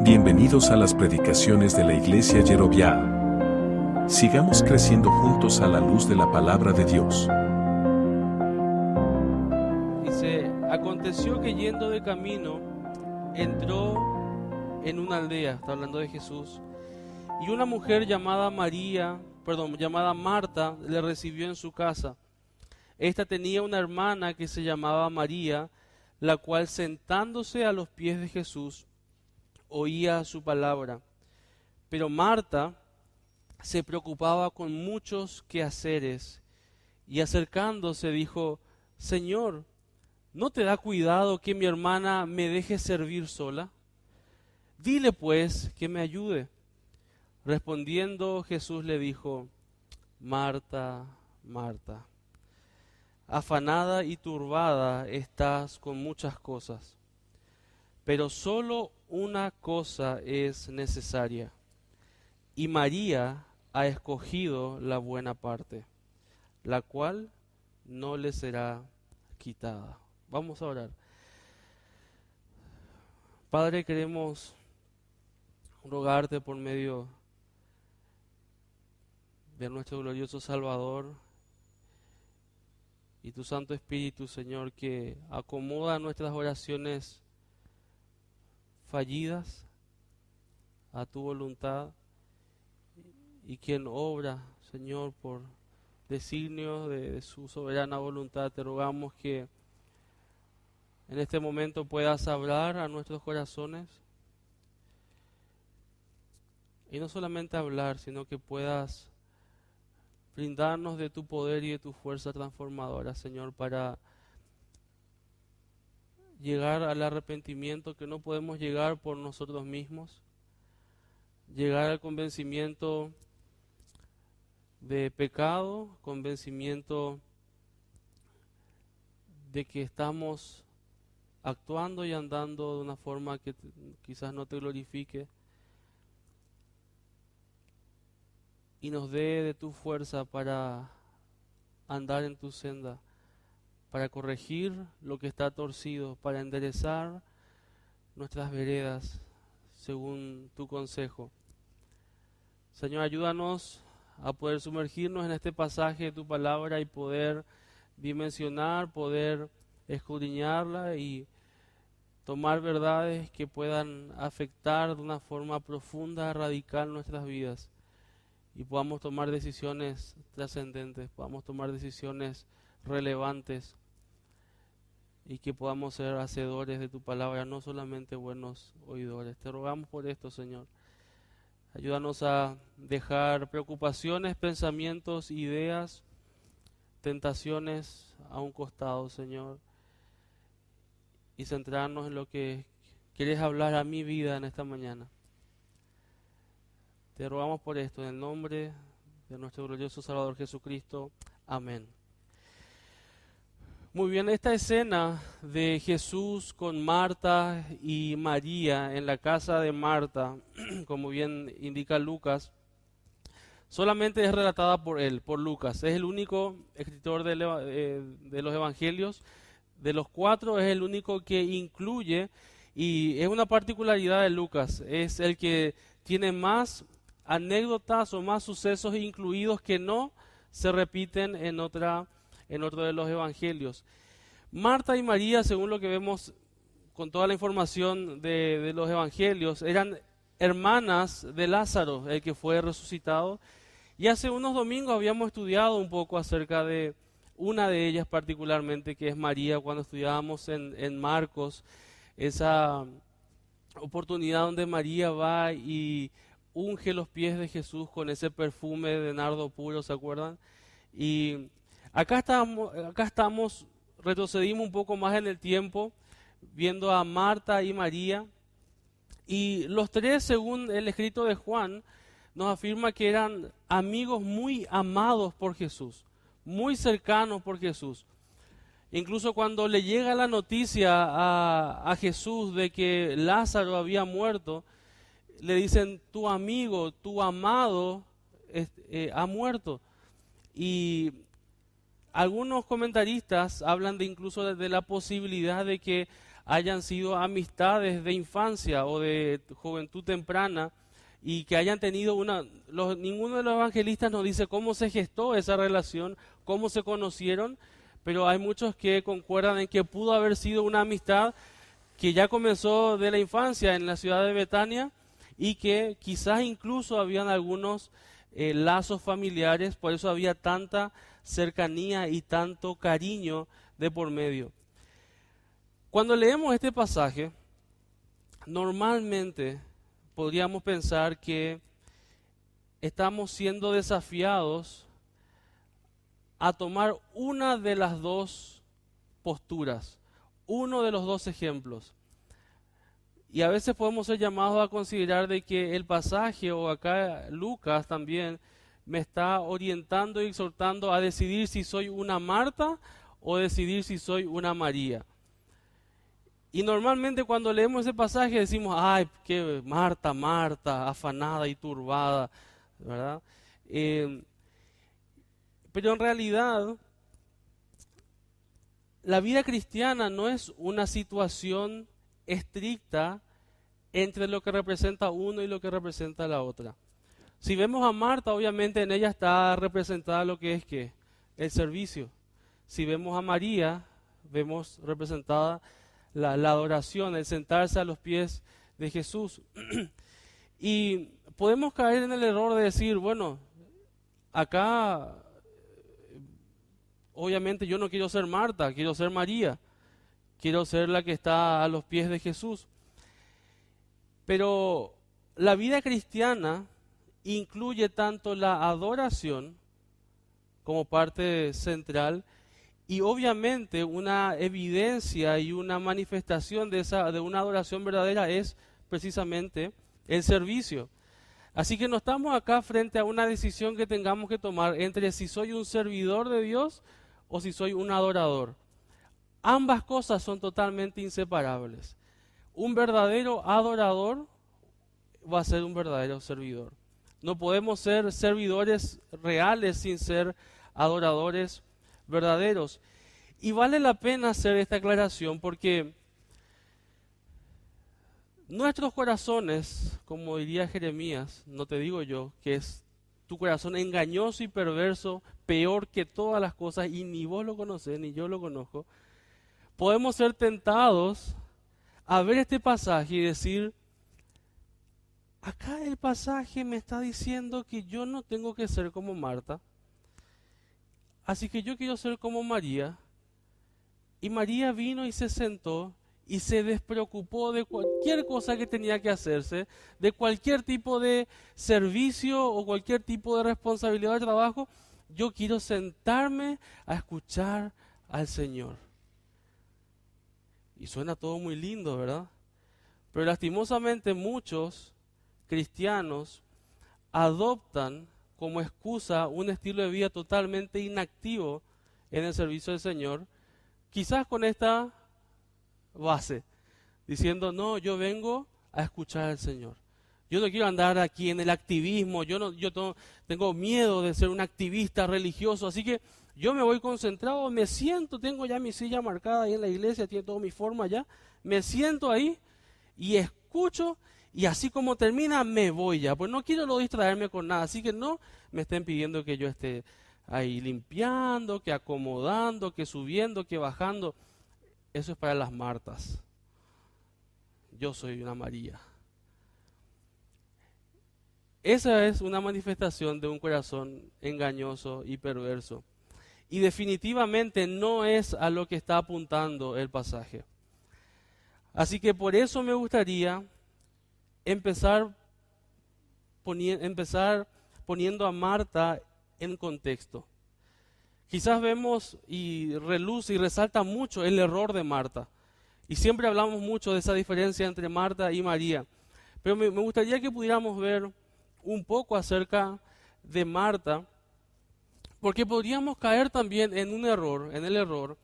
Bienvenidos a las predicaciones de la Iglesia Yerobiá. Sigamos creciendo juntos a la luz de la palabra de Dios. Dice, aconteció que yendo de camino, entró en una aldea, está hablando de Jesús, y una mujer llamada Marta, le recibió en su casa. Esta tenía una hermana que se llamaba María, la cual sentándose a los pies de Jesús, oía su palabra. Pero Marta se preocupaba con muchos quehaceres, y acercándose dijo, Señor, ¿no te da cuidado que mi hermana me deje servir sola? Dile pues que me ayude. Respondiendo Jesús le dijo, Marta, Marta, afanada y turbada estás con muchas cosas, pero solo una cosa es necesaria, y María ha escogido la buena parte, la cual no le será quitada. Vamos a orar. Padre, queremos rogarte por medio de nuestro glorioso Salvador y tu Santo Espíritu, Señor, que acomoda nuestras oraciones fallidas a tu voluntad, y quien obra, Señor, por designio de su soberana voluntad. Te rogamos que en este momento puedas hablar a nuestros corazones, y no solamente hablar, sino que puedas brindarnos de tu poder y de tu fuerza transformadora, Señor, para llegar al arrepentimiento que no podemos llegar por nosotros mismos, llegar al convencimiento de pecado, convencimiento de que estamos actuando y andando de una forma que quizás no te glorifique, y nos dé de tu fuerza para andar en tu senda, para corregir lo que está torcido, para enderezar nuestras veredas según tu consejo. Señor, ayúdanos a poder sumergirnos en este pasaje de tu palabra y poder dimensionar, poder escudriñarla y tomar verdades que puedan afectar de una forma profunda, radical nuestras vidas, y podamos tomar decisiones trascendentes, podamos tomar decisiones relevantes, y que podamos ser hacedores de tu palabra, no solamente buenos oidores. Te rogamos por esto, Señor. Ayúdanos a dejar preocupaciones, pensamientos, ideas, tentaciones a un costado, Señor, y centrarnos en lo que quieres hablar a mi vida en esta mañana. Te rogamos por esto, en el nombre de nuestro glorioso Salvador Jesucristo. Amén. Muy bien, esta escena de Jesús con Marta y María en la casa de Marta, como bien indica Lucas, solamente es relatada por él, por Lucas. Es el único escritor de los evangelios. De los cuatro es el único que incluye, y es una particularidad de Lucas, es el que tiene más anécdotas o más sucesos incluidos que no se repiten en otro de los evangelios. Marta y María, según lo que vemos con toda la información de los evangelios, eran hermanas de Lázaro, el que fue resucitado. Y hace unos domingos habíamos estudiado un poco acerca de una de ellas particularmente, que es María, cuando estudiábamos en Marcos, esa oportunidad donde María va y unge los pies de Jesús con ese perfume de nardo puro, ¿se acuerdan? Y acá estamos, retrocedimos un poco más en el tiempo, viendo a Marta y María, y los tres, según el escrito de Juan, nos afirma que eran amigos muy amados por Jesús, muy cercanos por Jesús. Incluso cuando le llega la noticia a Jesús de que Lázaro había muerto, le dicen, tu amigo, tu amado ha muerto. Y algunos comentaristas hablan incluso de la posibilidad de que hayan sido amistades de infancia o de juventud temprana y que hayan tenido ninguno de los evangelistas nos dice cómo se gestó esa relación, cómo se conocieron, pero hay muchos que concuerdan en que pudo haber sido una amistad que ya comenzó de la infancia en la ciudad de Betania y que quizás incluso habían algunos lazos familiares, por eso había tanta cercanía y tanto cariño de por medio. Cuando leemos este pasaje, normalmente podríamos pensar que estamos siendo desafiados a tomar una de las dos posturas, uno de los dos ejemplos. Y a veces podemos ser llamados a considerar de que el pasaje, o acá Lucas también, me está orientando y exhortando a decidir si soy una Marta o decidir si soy una María. Y normalmente cuando leemos ese pasaje decimos, ay, qué Marta, Marta, afanada y turbada, ¿verdad? Pero en realidad, la vida cristiana no es una situación estricta entre lo que representa uno y lo que representa la otra. Si vemos a Marta, obviamente en ella está representada lo que es ¿qué? El servicio. Si vemos a María, vemos representada la adoración, el sentarse a los pies de Jesús. Y podemos caer en el error de decir, bueno, acá obviamente yo no quiero ser Marta, quiero ser María, quiero ser la que está a los pies de Jesús. Pero la vida cristiana incluye tanto la adoración como parte central y obviamente una evidencia y una manifestación de una adoración verdadera es precisamente el servicio. Así que no estamos acá frente a una decisión que tengamos que tomar entre si soy un servidor de Dios o si soy un adorador. Ambas cosas son totalmente inseparables. Un verdadero adorador va a ser un verdadero servidor. No podemos ser servidores reales sin ser adoradores verdaderos. Y vale la pena hacer esta aclaración porque nuestros corazones, como diría Jeremías, no te digo yo, que es tu corazón engañoso y perverso, peor que todas las cosas, y ni vos lo conocés, ni yo lo conozco, podemos ser tentados a ver este pasaje y decir, acá el pasaje me está diciendo que yo no tengo que ser como Marta, así que yo quiero ser como María. Y María vino y se sentó y se despreocupó de cualquier cosa que tenía que hacerse, de cualquier tipo de servicio o cualquier tipo de responsabilidad de trabajo. Yo quiero sentarme a escuchar al Señor. Y suena todo muy lindo, ¿verdad? Pero lastimosamente muchos cristianos adoptan como excusa un estilo de vida totalmente inactivo en el servicio del Señor, quizás con esta base, diciendo, no, yo vengo a escuchar al Señor. Yo no quiero andar aquí en el activismo, tengo miedo de ser un activista religioso, así que yo me voy concentrado, me siento, tengo ya mi silla marcada ahí en la iglesia, tiene toda mi forma ya, me siento ahí y escucho y así como termina me voy ya, pues no quiero no distraerme con nada, así que no me estén pidiendo que yo esté ahí limpiando, que acomodando, que subiendo, que bajando. Eso es para las Martas. Yo soy una María. Esa es una manifestación de un corazón engañoso y perverso. Y definitivamente no es a lo que está apuntando el pasaje. Así que por eso me gustaría empezar poniendo a Marta en contexto. Quizás vemos y reluce y resalta mucho el error de Marta. Y siempre hablamos mucho de esa diferencia entre Marta y María. Pero me gustaría que pudiéramos ver un poco acerca de Marta, porque podríamos caer también en el error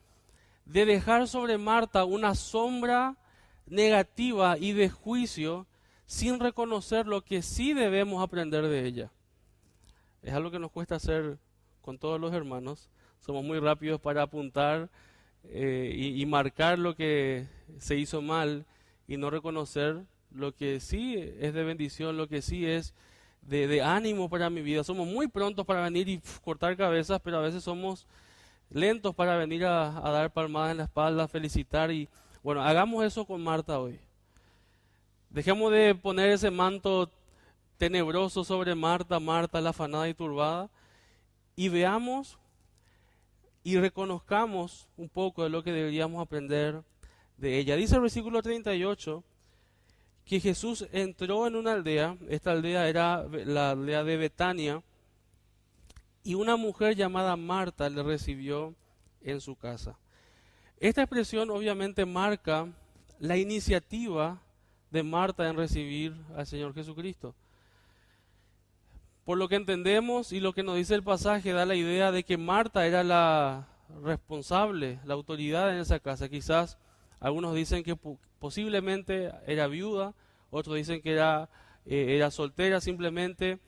de dejar sobre Marta una sombra negativa y de juicio sin reconocer lo que sí debemos aprender de ella. Es algo que nos cuesta hacer con todos los hermanos. Somos muy rápidos para apuntar y marcar lo que se hizo mal y no reconocer lo que sí es de bendición, lo que sí es de ánimo para mi vida. Somos muy prontos para venir y cortar cabezas, pero a veces somos lentos para venir a dar palmadas en la espalda, felicitar. Y bueno, hagamos eso con Marta hoy. Dejemos de poner ese manto tenebroso sobre Marta, Marta la afanada y turbada, y veamos y reconozcamos un poco de lo que deberíamos aprender de ella. Dice el versículo 38 que Jesús entró en una aldea. Esta aldea era la aldea de Betania, y una mujer llamada Marta le recibió en su casa. Esta expresión obviamente marca la iniciativa de Marta en recibir al Señor Jesucristo. Por lo que entendemos y lo que nos dice el pasaje, da la idea de que Marta era la responsable, la autoridad en esa casa. Quizás algunos dicen que posiblemente era viuda, otros dicen que era soltera simplemente,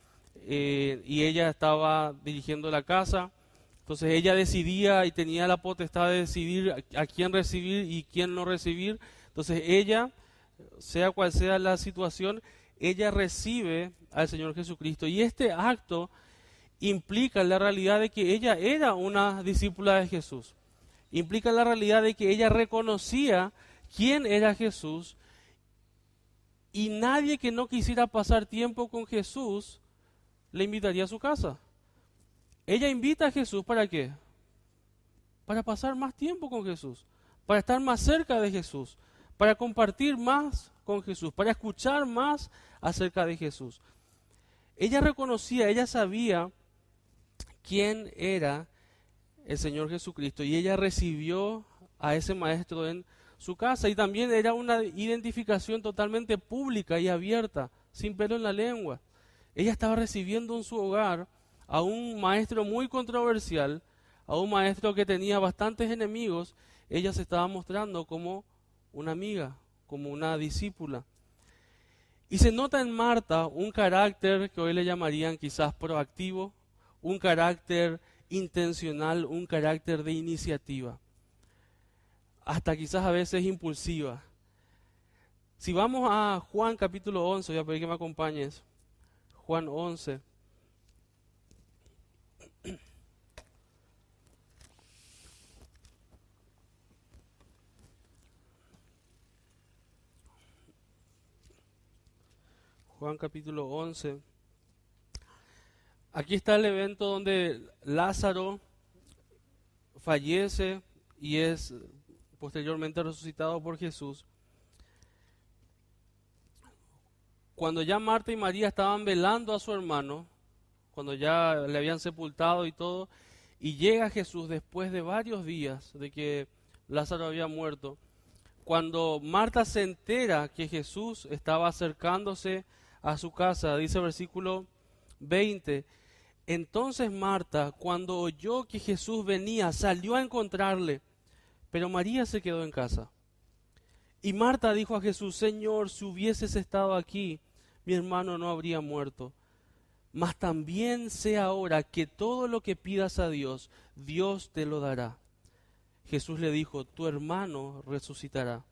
y ella estaba dirigiendo la casa. Entonces ella decidía y tenía la potestad de decidir a quién recibir y quién no recibir. Entonces ella, sea cual sea la situación, ella recibe al Señor Jesucristo. Y este acto implica la realidad de que ella era una discípula de Jesús. Implica la realidad de que ella reconocía quién era Jesús, y nadie que no quisiera pasar tiempo con Jesús le invitaría a su casa. Ella invita a Jesús, ¿para qué? Para pasar más tiempo con Jesús, para estar más cerca de Jesús, para compartir más con Jesús, para escuchar más acerca de Jesús. Ella reconocía, ella sabía quién era el Señor Jesucristo, y ella recibió a ese maestro en su casa, y también era una identificación totalmente pública y abierta, sin pelo en la lengua. Ella estaba recibiendo en su hogar a un maestro muy controversial, a un maestro que tenía bastantes enemigos. Ella se estaba mostrando como una amiga, como una discípula. Y se nota en Marta un carácter que hoy le llamarían quizás proactivo, un carácter intencional, un carácter de iniciativa, hasta quizás a veces impulsiva. Si vamos a Juan capítulo 11, voy a pedir que me acompañes. Juan 11. Juan capítulo 11. Aquí está el evento donde Lázaro fallece y es posteriormente resucitado por Jesús. Cuando ya Marta y María estaban velando a su hermano, cuando ya le habían sepultado y todo, y llega Jesús después de varios días de que Lázaro había muerto, cuando Marta se entera que Jesús estaba acercándose a su casa, dice el versículo 20, entonces Marta, cuando oyó que Jesús venía, salió a encontrarle, pero María se quedó en casa. Y Marta dijo a Jesús, Señor, si hubieses estado aquí, mi hermano no habría muerto. Mas también sé ahora que todo lo que pidas a Dios, Dios te lo dará. Jesús le dijo, tu hermano resucitará.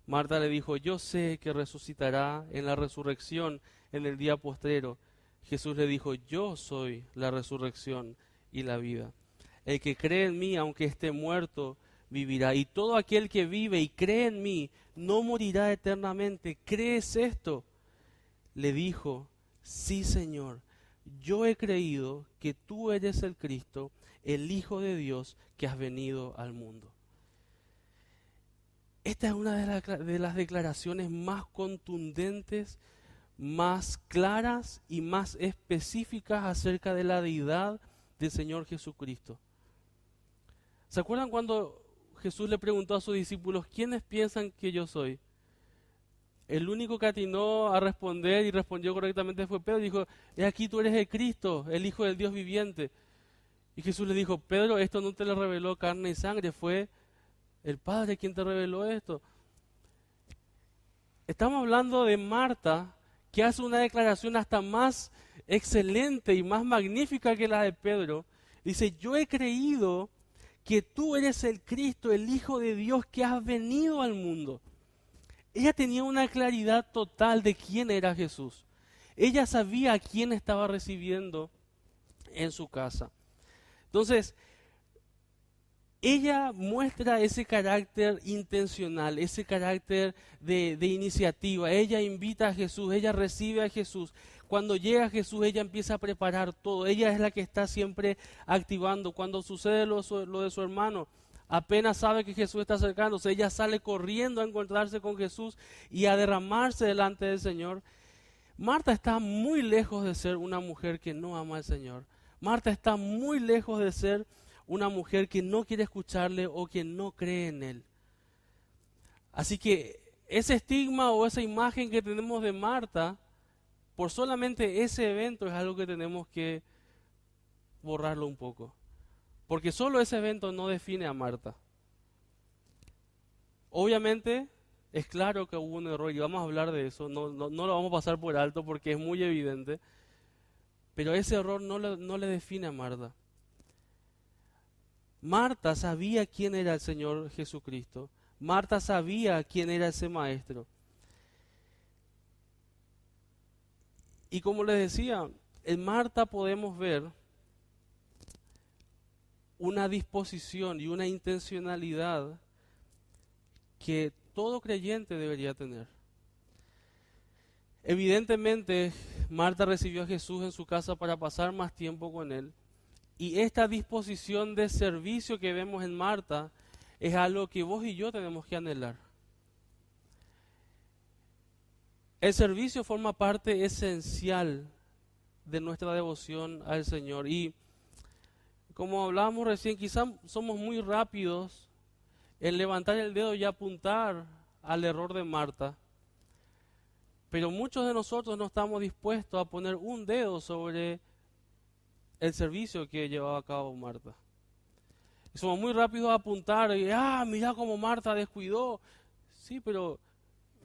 Marta le dijo, yo sé que resucitará en la resurrección en el día postrero. Jesús le dijo, yo soy la resurrección y la vida. El que cree en mí, aunque esté muerto, vivirá. Y todo aquel que vive y cree en mí, no morirá eternamente. ¿Crees esto? Le dijo, sí, Señor, yo he creído que tú eres el Cristo, el Hijo de Dios que has venido al mundo. Esta es una de las declaraciones más contundentes, más claras y más específicas acerca de la deidad del Señor Jesucristo. ¿Se acuerdan cuando Jesús le preguntó a sus discípulos, ¿quiénes piensan que yo soy? El único que atinó a responder y respondió correctamente fue Pedro. Dijo, he aquí tú eres el Cristo, el Hijo del Dios viviente. Y Jesús le dijo, Pedro, esto no te lo reveló carne y sangre, fue el Padre quien te reveló esto. Estamos hablando de Marta, que hace una declaración hasta más excelente y más magnífica que la de Pedro. Dice, yo he creído que tú eres el Cristo, el Hijo de Dios que has venido al mundo. Ella tenía una claridad total de quién era Jesús. Ella sabía a quién estaba recibiendo en su casa. Entonces, ella muestra ese carácter intencional, ese carácter de iniciativa. Ella invita a Jesús, ella recibe a Jesús. Cuando llega Jesús, ella empieza a preparar todo. Ella es la que está siempre activando. Cuando sucede lo de su hermano, apenas sabe que Jesús está acercándose, ella sale corriendo a encontrarse con Jesús y a derramarse delante del Señor. Marta está muy lejos de ser una mujer que no ama al Señor. Marta está muy lejos de ser una mujer que no quiere escucharle o que no cree en Él. Así que ese estigma o esa imagen que tenemos de Marta, por solamente ese evento, es algo que tenemos que borrarlo un poco. Porque solo ese evento no define a Marta. Obviamente es claro que hubo un error y vamos a hablar de eso, no lo vamos a pasar por alto porque es muy evidente, pero ese error no le define a Marta. Marta sabía quién era el Señor Jesucristo. Marta sabía quién era ese maestro. Y como les decía, en Marta podemos ver una disposición y una intencionalidad que todo creyente debería tener. Evidentemente, Marta recibió a Jesús en su casa para pasar más tiempo con Él. Y esta disposición de servicio que vemos en Marta es algo que vos y yo tenemos que anhelar. El servicio forma parte esencial de nuestra devoción al Señor. Y como hablábamos recién, quizás somos muy rápidos en levantar el dedo y apuntar al error de Marta. Pero muchos de nosotros no estamos dispuestos a poner un dedo sobre el servicio que llevaba a cabo Marta. Y somos muy rápidos a apuntar y, mira cómo Marta descuidó. Sí, pero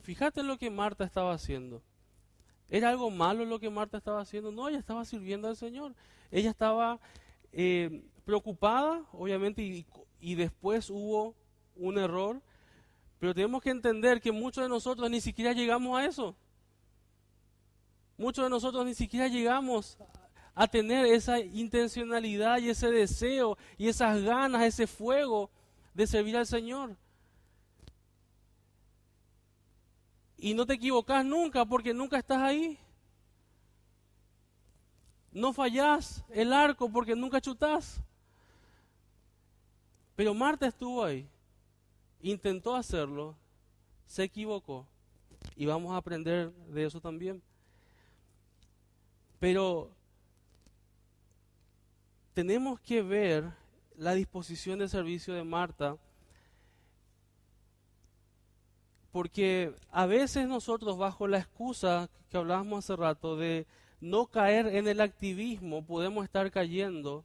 fíjate en lo que Marta estaba haciendo. ¿Era algo malo lo que Marta estaba haciendo? No, ella estaba sirviendo al Señor. Ella estaba preocupada, obviamente, y después hubo un error. Pero tenemos que entender que muchos de nosotros ni siquiera llegamos a eso. Muchos de nosotros ni siquiera llegamos a tener esa intencionalidad y ese deseo y esas ganas, ese fuego de servir al Señor. Y no te equivocas nunca porque nunca estás ahí. No fallás el arco porque nunca chutás. Pero Marta estuvo ahí, intentó hacerlo, se equivocó y vamos a aprender de eso también. Pero tenemos que ver la disposición de servicio de Marta, porque a veces nosotros, bajo la excusa que hablábamos hace rato de no caer en el activismo, podemos estar cayendo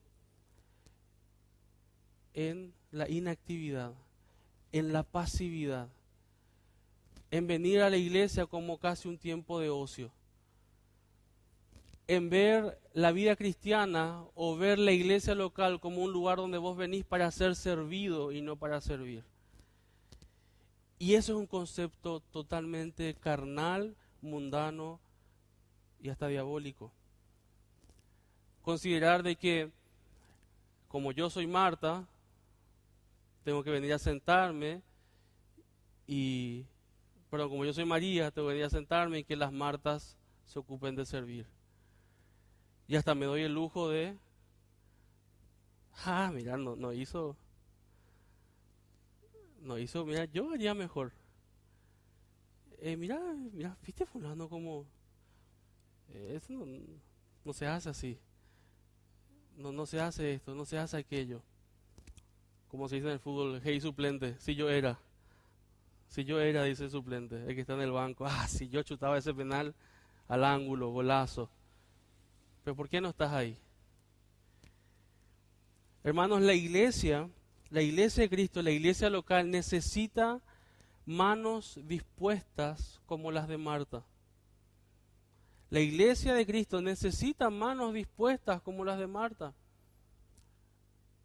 en la inactividad, en la pasividad, en venir a la iglesia como casi un tiempo de ocio, en ver la vida cristiana o ver la iglesia local como un lugar donde vos venís para ser servido y no para servir. Y eso es un concepto totalmente carnal, mundano y hasta diabólico. Considerar de que como yo soy Marta, tengo que venir a sentarme como yo soy María, tengo que venir a sentarme y que las Martas se ocupen de servir. Y hasta me doy el lujo de, mira, no hizo, mira, yo haría mejor. Mira, viste fulano como, eso no se hace así. No se hace esto, no se hace aquello. Como se dice en el fútbol, hey suplente, si yo era, dice el suplente, el que está en el banco, si yo chutaba ese penal al ángulo, golazo. Pero ¿por qué no estás ahí? Hermanos, la iglesia de Cristo, la iglesia local necesita manos dispuestas como las de Marta. La iglesia de Cristo necesita manos dispuestas como las de Marta.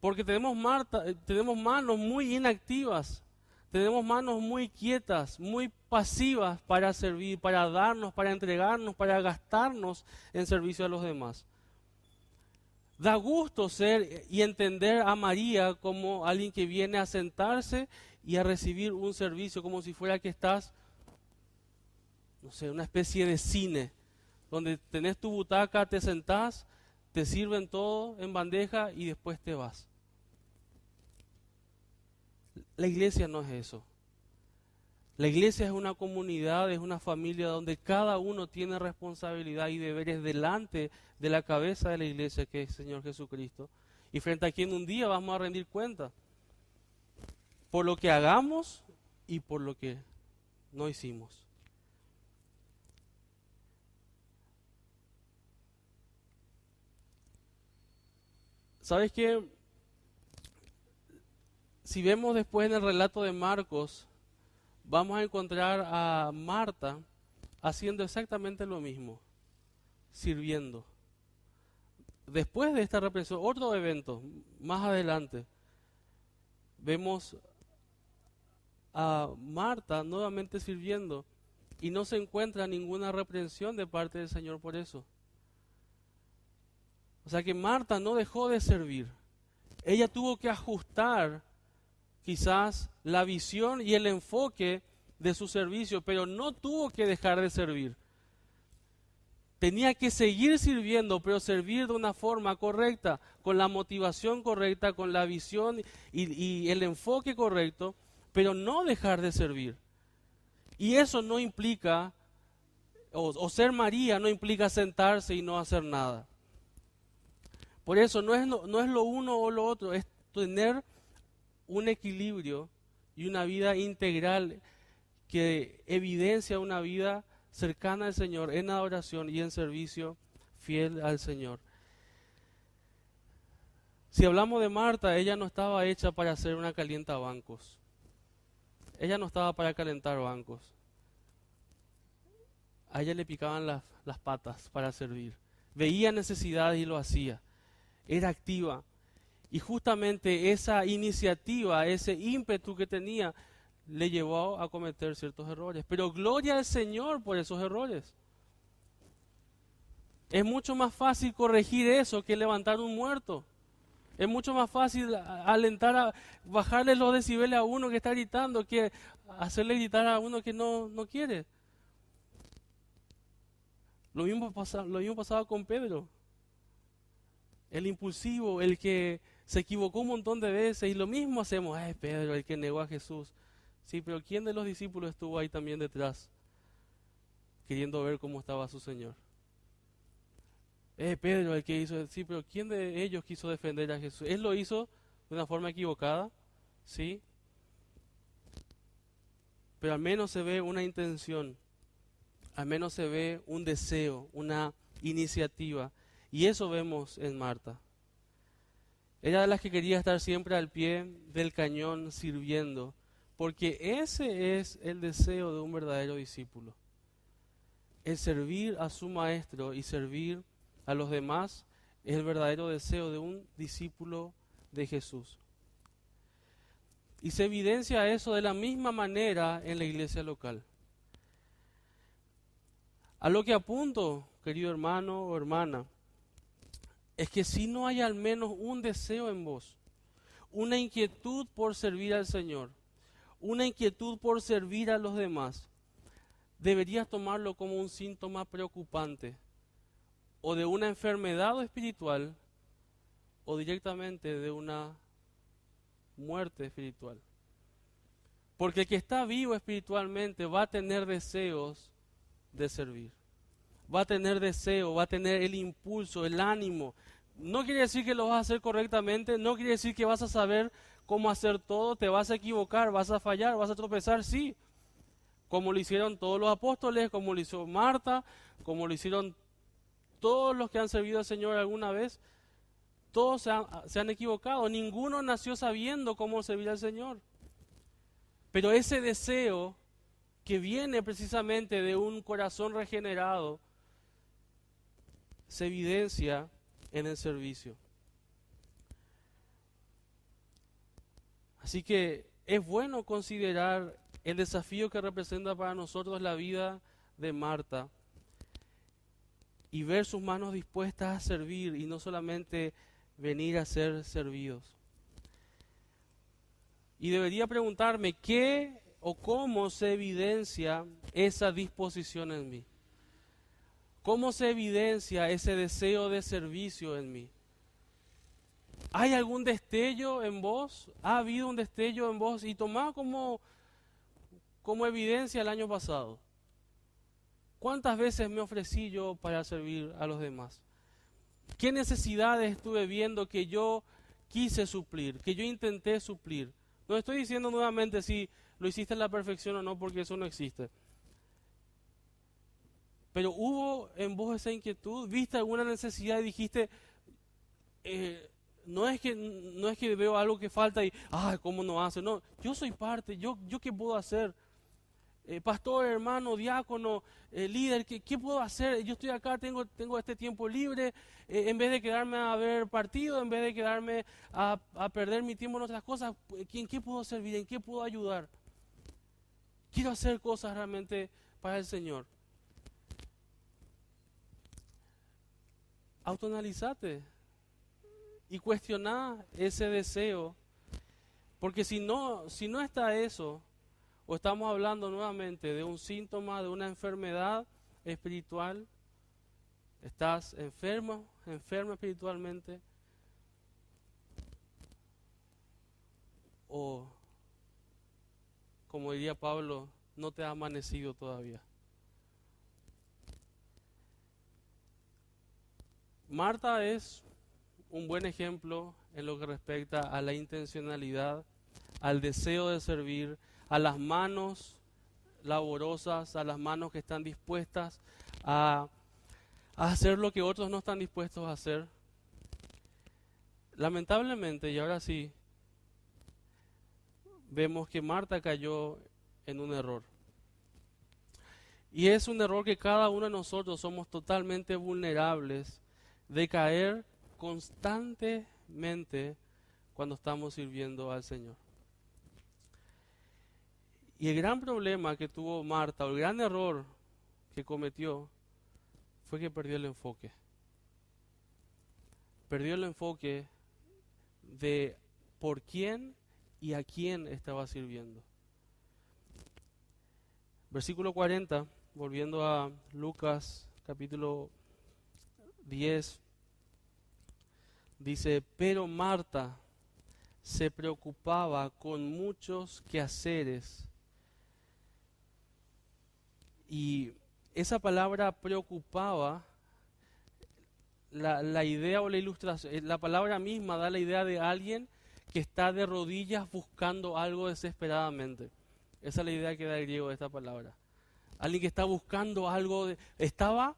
Porque tenemos manos muy inactivas, tenemos manos muy quietas, muy pasivas para servir, para darnos, para entregarnos, para gastarnos en servicio a los demás. Da gusto ser y entender a María como alguien que viene a sentarse y a recibir un servicio, como si fuera que estás, no sé, una especie de cine, donde tenés tu butaca, te sentás, te sirven todo en bandeja y después te vas. La iglesia no es eso. La iglesia es una comunidad, es una familia donde cada uno tiene responsabilidad y deberes delante de la cabeza de la iglesia, que es el Señor Jesucristo. Y frente a quien un día vamos a rendir cuenta por lo que hagamos y por lo que no hicimos. ¿Sabes qué? Si vemos después en el relato de Marcos, vamos a encontrar a Marta haciendo exactamente lo mismo, sirviendo. Después de esta reprensión, otro evento, más adelante, vemos a Marta nuevamente sirviendo y no se encuentra ninguna reprensión de parte del Señor por eso. O sea que Marta no dejó de servir. Ella tuvo que ajustar quizás la visión y el enfoque de su servicio, pero no tuvo que dejar de servir. Tenía que seguir sirviendo, pero servir de una forma correcta, con la motivación correcta, con la visión y el enfoque correcto, pero no dejar de servir. Y eso no implica, o ser María no implica sentarse y no hacer nada. Por eso no es lo uno o lo otro, es tener un equilibrio y una vida integral que evidencia una vida cercana al Señor en adoración y en servicio fiel al Señor. Si hablamos de Marta, ella no estaba hecha para ser una calientabancos. Ella no estaba para calentar bancos. A ella le picaban las patas para servir. Veía necesidades y lo hacía. Era activa. Y justamente esa iniciativa, ese ímpetu que tenía, le llevó a cometer ciertos errores. Pero gloria al Señor por esos errores. Es mucho más fácil corregir eso que levantar un muerto. Es mucho más fácil alentar, bajarle los decibeles a uno que está gritando que hacerle gritar a uno que no quiere. Lo mismo pasaba con Pedro. El impulsivo, el que se equivocó un montón de veces, y lo mismo hacemos. Pedro, el que negó a Jesús. Sí, pero ¿quién de los discípulos estuvo ahí también detrás, queriendo ver cómo estaba su Señor? Pedro, el que hizo. Sí, pero ¿quién de ellos quiso defender a Jesús? Él lo hizo de una forma equivocada, sí, pero al menos se ve una intención, al menos se ve un deseo, una iniciativa. Y eso vemos en Marta. Ella de las que quería estar siempre al pie del cañón sirviendo, porque ese es el deseo de un verdadero discípulo. El servir a su maestro y servir a los demás es el verdadero deseo de un discípulo de Jesús. Y se evidencia eso de la misma manera en la iglesia local. A lo que apunto, querido hermano o hermana, es que si no hay al menos un deseo en vos, una inquietud por servir al Señor, una inquietud por servir a los demás, deberías tomarlo como un síntoma preocupante, o de una enfermedad espiritual, o directamente de una muerte espiritual. Porque el que está vivo espiritualmente va a tener deseos de servir. Va a tener deseo, va a tener el impulso, el ánimo. No quiere decir que lo vas a hacer correctamente, no quiere decir que vas a saber cómo hacer todo, te vas a equivocar, vas a fallar, vas a tropezar, sí. Como lo hicieron todos los apóstoles, como lo hizo Marta, como lo hicieron todos los que han servido al Señor alguna vez. Todos se han equivocado, ninguno nació sabiendo cómo servir al Señor. Pero ese deseo que viene precisamente de un corazón regenerado, se evidencia en el servicio. Así que es bueno considerar el desafío que representa para nosotros la vida de Marta y ver sus manos dispuestas a servir y no solamente venir a ser servidos. Y debería preguntarme qué o cómo se evidencia esa disposición en mí. ¿Cómo se evidencia ese deseo de servicio en mí? ¿Hay algún destello en vos? ¿Ha habido un destello en vos? Y tomá como evidencia el año pasado. ¿Cuántas veces me ofrecí yo para servir a los demás? ¿Qué necesidades estuve viendo que yo quise suplir, que yo intenté suplir? No estoy diciendo nuevamente si lo hiciste a la perfección o no, porque eso no existe. Pero hubo en vos esa inquietud, viste alguna necesidad y dijiste, no es que veo algo que falta y, ¿cómo no hace? No, yo soy parte, yo qué puedo hacer. Pastor, hermano, diácono, líder, ¿qué puedo hacer? Yo estoy acá, tengo este tiempo libre, en vez de quedarme a ver partido, en vez de quedarme a perder mi tiempo en otras cosas, ¿en qué puedo servir? ¿En qué puedo ayudar? Quiero hacer cosas realmente para el Señor. Autoanalízate y cuestiona ese deseo, porque si no está eso, o estamos hablando nuevamente de un síntoma, de una enfermedad espiritual, estás enfermo, enferma espiritualmente, o como diría Pablo, no te ha amanecido todavía. Marta es un buen ejemplo en lo que respecta a la intencionalidad, al deseo de servir, a las manos laborosas, a las manos que están dispuestas a hacer lo que otros no están dispuestos a hacer. Lamentablemente, y ahora sí, vemos que Marta cayó en un error. Y es un error que cada uno de nosotros somos totalmente vulnerables de caer constantemente cuando estamos sirviendo al Señor. Y el gran problema que tuvo Marta, o el gran error que cometió, fue que perdió el enfoque. Perdió el enfoque de por quién y a quién estaba sirviendo. Versículo 40, volviendo a Lucas capítulo 10, dice, pero Marta se preocupaba con muchos quehaceres. Y esa palabra preocupaba, la idea o la ilustración, la palabra misma da la idea de alguien que está de rodillas buscando algo desesperadamente. Esa es la idea que da el griego de esta palabra. Alguien que está buscando algo, estaba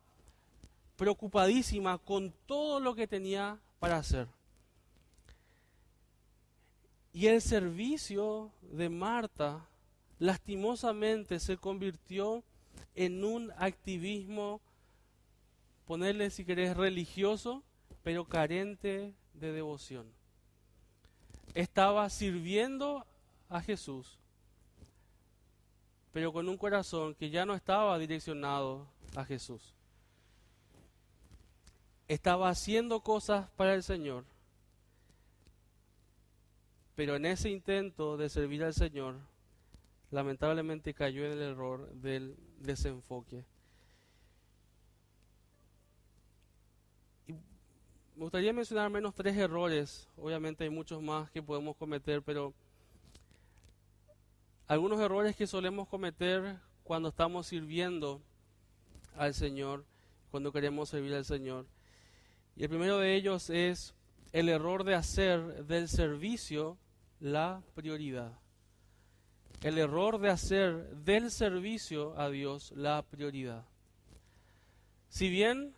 preocupadísima con todo lo que tenía para hacer. Y el servicio de Marta, lastimosamente, se convirtió en un activismo, ponerle si querés religioso, pero carente de devoción. Estaba sirviendo a Jesús, pero con un corazón que ya no estaba direccionado a Jesús. Estaba haciendo cosas para el Señor, pero en ese intento de servir al Señor, lamentablemente cayó en el error del desenfoque. Y me gustaría mencionar al menos 3 errores, obviamente hay muchos más que podemos cometer, pero algunos errores que solemos cometer cuando estamos sirviendo al Señor, cuando queremos servir al Señor. Y el primero de ellos es el error de hacer del servicio la prioridad. El error de hacer del servicio a Dios la prioridad. Si bien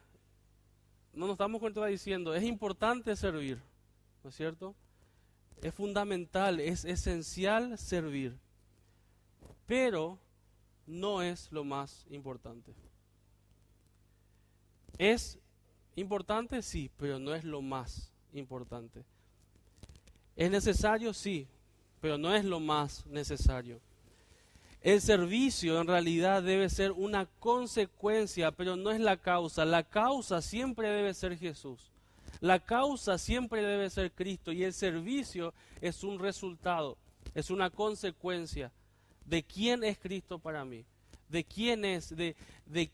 no nos estamos contradiciendo, es importante servir, ¿no es cierto? Es fundamental, es esencial servir, pero no es lo más importante. ¿Es importante? Sí, pero no es lo más importante. ¿Es necesario? Sí, pero no es lo más necesario. El servicio en realidad debe ser una consecuencia, pero no es la causa. La causa siempre debe ser Jesús. La causa siempre debe ser Cristo y el servicio es un resultado, es una consecuencia de quién es Cristo para mí, de quién es, de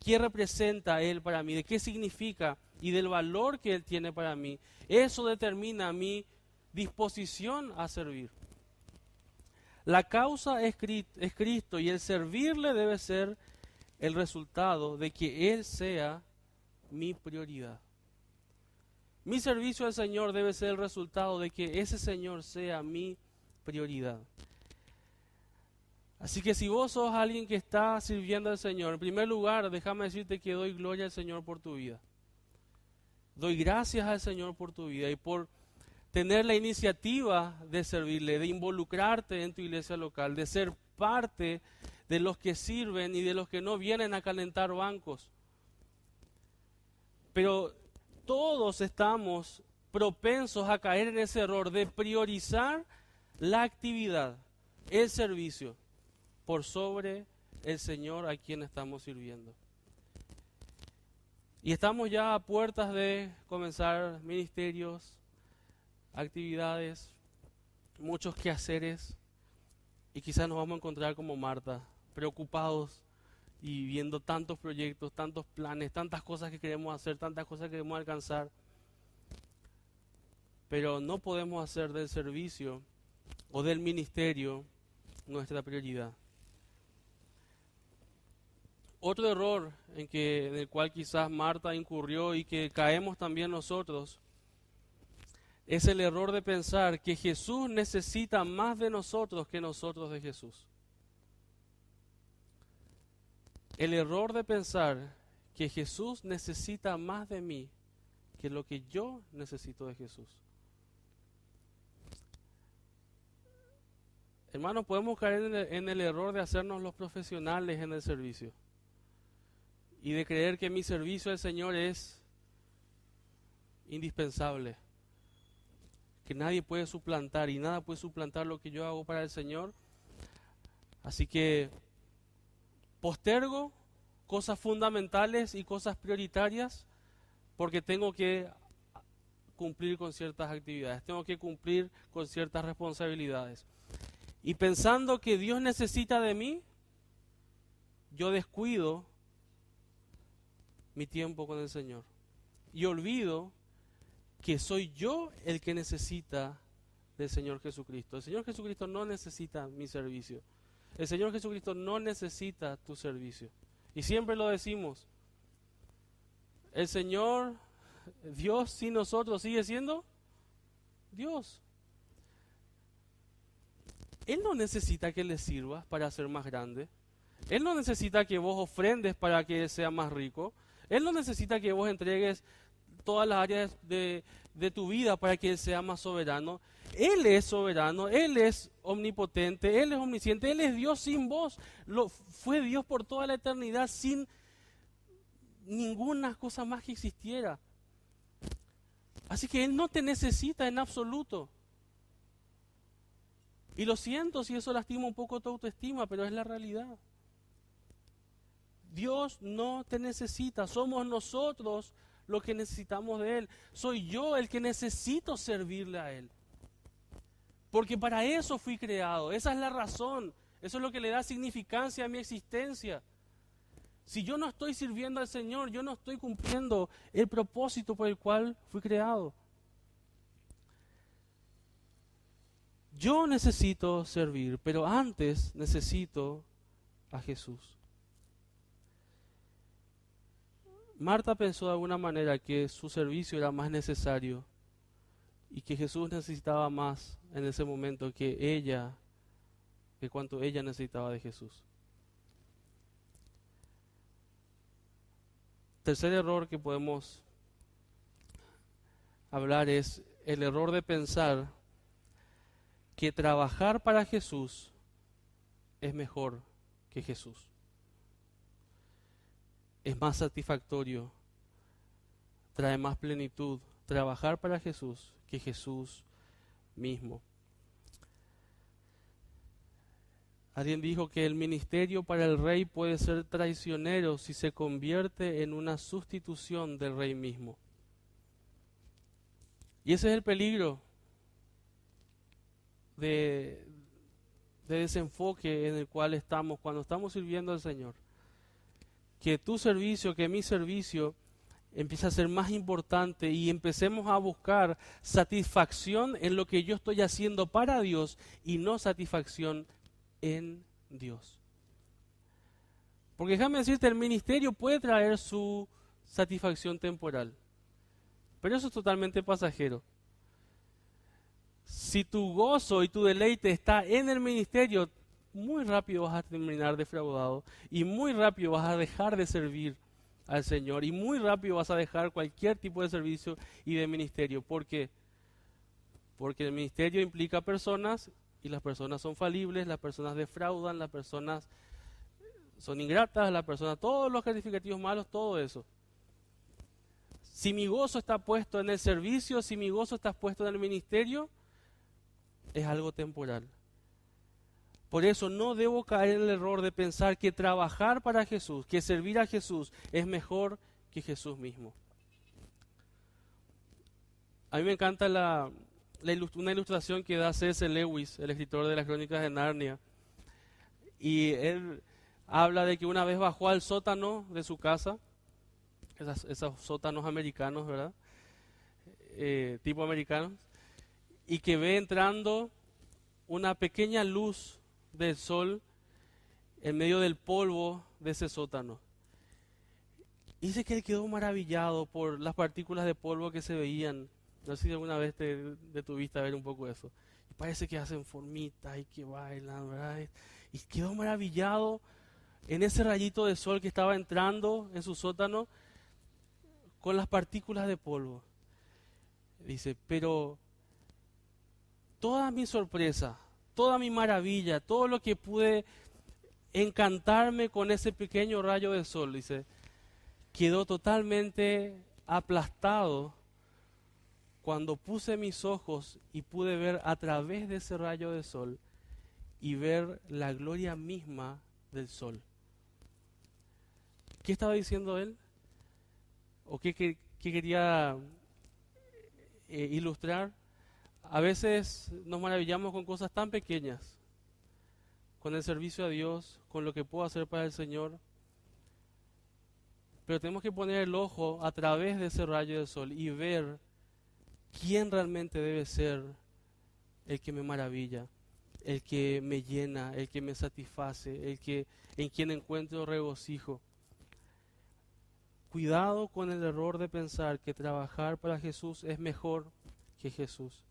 qué representa Él para mí, de qué significa y del valor que Él tiene para mí. Eso determina mi disposición a servir. La causa es Cristo y el servirle debe ser el resultado de que Él sea mi prioridad. Mi servicio al Señor debe ser el resultado de que ese Señor sea mi prioridad. Así que si vos sos alguien que está sirviendo al Señor, en primer lugar, déjame decirte que doy gloria al Señor por tu vida. Doy gracias al Señor por tu vida y por tener la iniciativa de servirle, de involucrarte en tu iglesia local, de ser parte de los que sirven y de los que no vienen a calentar bancos. Pero todos estamos propensos a caer en ese error de priorizar la actividad, el servicio, por sobre el Señor a quien estamos sirviendo. Y estamos ya a puertas de comenzar ministerios, actividades, muchos quehaceres, y quizás nos vamos a encontrar como Marta, preocupados y viendo tantos proyectos, tantos planes, tantas cosas que queremos hacer, tantas cosas que queremos alcanzar. Pero no podemos hacer del servicio o del ministerio nuestra prioridad. Otro error en el cual quizás Marta incurrió y que caemos también nosotros es el error de pensar que Jesús necesita más de nosotros que nosotros de Jesús. El error de pensar que Jesús necesita más de mí que lo que yo necesito de Jesús. Hermanos, podemos caer en el error de hacernos los profesionales en el servicio y de creer que mi servicio al Señor es indispensable, que nadie puede suplantar y nada puede suplantar lo que yo hago para el Señor. Así que postergo cosas fundamentales y cosas prioritarias porque tengo que cumplir con ciertas actividades, tengo que cumplir con ciertas responsabilidades. Y pensando que Dios necesita de mí, yo descuido mi tiempo con el Señor y olvido que soy yo el que necesita del Señor Jesucristo. El Señor Jesucristo no necesita mi servicio. El Señor Jesucristo no necesita tu servicio. Y siempre lo decimos. El Señor, Dios sin nosotros, sigue siendo Dios. Él no necesita que le sirvas para ser más grande. Él no necesita que vos ofrendes para que Él sea más rico. Él no necesita que vos entregues todas las áreas de tu vida para que Él sea más soberano. Él es soberano, Él es omnipotente, Él es omnisciente, Él es Dios sin vos. Fue Dios por toda la eternidad sin ninguna cosa más que existiera. Así que Él no te necesita en absoluto. Y lo siento si eso lastima un poco tu autoestima, pero es la realidad. Dios no te necesita, somos nosotros los que necesitamos de Él. Soy yo el que necesito servirle a Él. Porque para eso fui creado, esa es la razón, eso es lo que le da significancia a mi existencia. Si yo no estoy sirviendo al Señor, yo no estoy cumpliendo el propósito por el cual fui creado. Yo necesito servir, pero antes necesito a Jesús. Marta pensó de alguna manera que su servicio era más necesario y que Jesús necesitaba más en ese momento que cuanto ella necesitaba de Jesús. Tercer error que podemos hablar es el error de pensar que trabajar para Jesús es mejor que Jesús. Es más satisfactorio, trae más plenitud trabajar para Jesús que Jesús mismo. Alguien dijo que el ministerio para el rey puede ser traicionero si se convierte en una sustitución del rey mismo. Y ese es el peligro de desenfoque en el cual estamos cuando estamos sirviendo al Señor. Que tu servicio, que mi servicio empieza a ser más importante y empecemos a buscar satisfacción en lo que yo estoy haciendo para Dios y no satisfacción en Dios. Porque déjame decirte, el ministerio puede traer su satisfacción temporal, pero eso es totalmente pasajero. Si tu gozo y tu deleite está en el ministerio, muy rápido vas a terminar defraudado y muy rápido vas a dejar de servir al Señor y muy rápido vas a dejar cualquier tipo de servicio y de ministerio. ¿Por qué? Porque el ministerio implica personas y las personas son falibles, las personas defraudan, las personas son ingratas, las personas, todos los calificativos malos, todo eso. Si mi gozo está puesto en el servicio, si mi gozo está puesto en el ministerio, es algo temporal. Por eso no debo caer en el error de pensar que trabajar para Jesús, que servir a Jesús es mejor que Jesús mismo. A mí me encanta una ilustración que da C.S. Lewis, el escritor de las Crónicas de Narnia. Y él habla de que una vez bajó al sótano de su casa, esos sótanos americanos, ¿verdad? Tipo americanos, y que ve entrando una pequeña luz del sol en medio del polvo de ese sótano. Dice que él quedó maravillado por las partículas de polvo que se veían. No sé si alguna vez te detuviste a ver un poco eso. Y parece que hacen formitas y que bailan, ¿verdad? Y quedó maravillado en ese rayito de sol que estaba entrando en su sótano con las partículas de polvo. Dice, pero toda mi sorpresa, toda mi maravilla, todo lo que pude encantarme con ese pequeño rayo de sol, dice, quedó totalmente aplastado cuando puse mis ojos y pude ver a través de ese rayo de sol y ver la gloria misma del sol. ¿Qué estaba diciendo él? ¿O qué quería ilustrar? A veces nos maravillamos con cosas tan pequeñas, con el servicio a Dios, con lo que puedo hacer para el Señor, pero tenemos que poner el ojo a través de ese rayo de sol y ver quién realmente debe ser el que me maravilla, el que me llena, el que me satisface, en quien encuentro regocijo. Cuidado con el error de pensar que trabajar para Jesús es mejor que Jesús.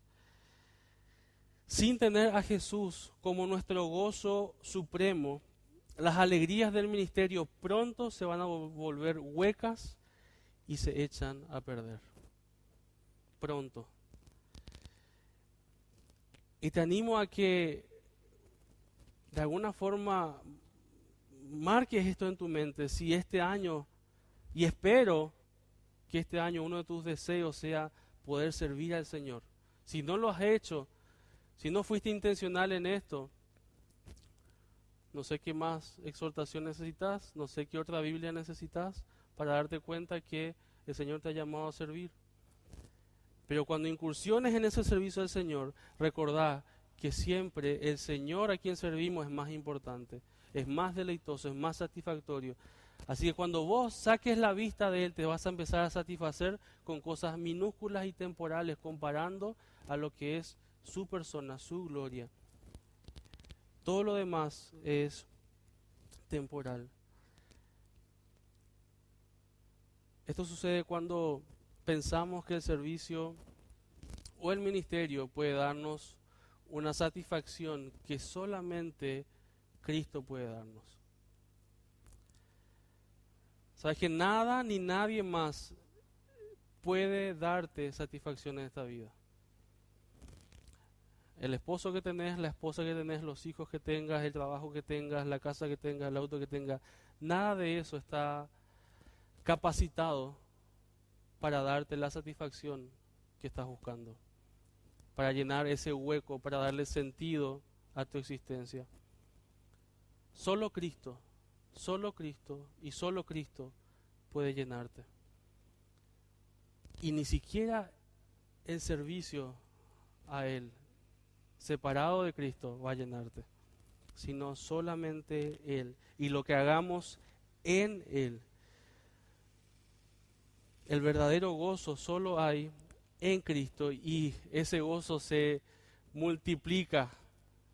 Sin tener a Jesús como nuestro gozo supremo, las alegrías del ministerio pronto se van a volver huecas y se echan a perder. Pronto. Y te animo a que de alguna forma marques esto en tu mente. Si este año, y espero que este año uno de tus deseos sea poder servir al Señor. Si no lo has hecho, si no fuiste intencional en esto, no sé qué más exhortación necesitas, no sé qué otra Biblia necesitas para darte cuenta que el Señor te ha llamado a servir. Pero cuando incursiones en ese servicio al Señor, recordá que siempre el Señor a quien servimos es más importante, es más deleitoso, es más satisfactorio. Así que cuando vos saques la vista de Él, te vas a empezar a satisfacer con cosas minúsculas y temporales, comparando a lo que es su persona, su gloria. Todo lo demás es temporal. Esto sucede cuando pensamos que el servicio o el ministerio puede darnos una satisfacción que solamente Cristo puede darnos. Sabes que nada ni nadie más puede darte satisfacción en esta vida. El esposo que tenés, la esposa que tenés, los hijos que tengas, el trabajo que tengas, la casa que tengas, el auto que tengas, nada de eso está capacitado para darte la satisfacción que estás buscando, para llenar ese hueco, para darle sentido a tu existencia. Solo Cristo y solo Cristo puede llenarte. Y ni siquiera el servicio a Él, separado de Cristo, va a llenarte, sino solamente Él y lo que hagamos en Él. El verdadero gozo solo hay en Cristo y ese gozo se multiplica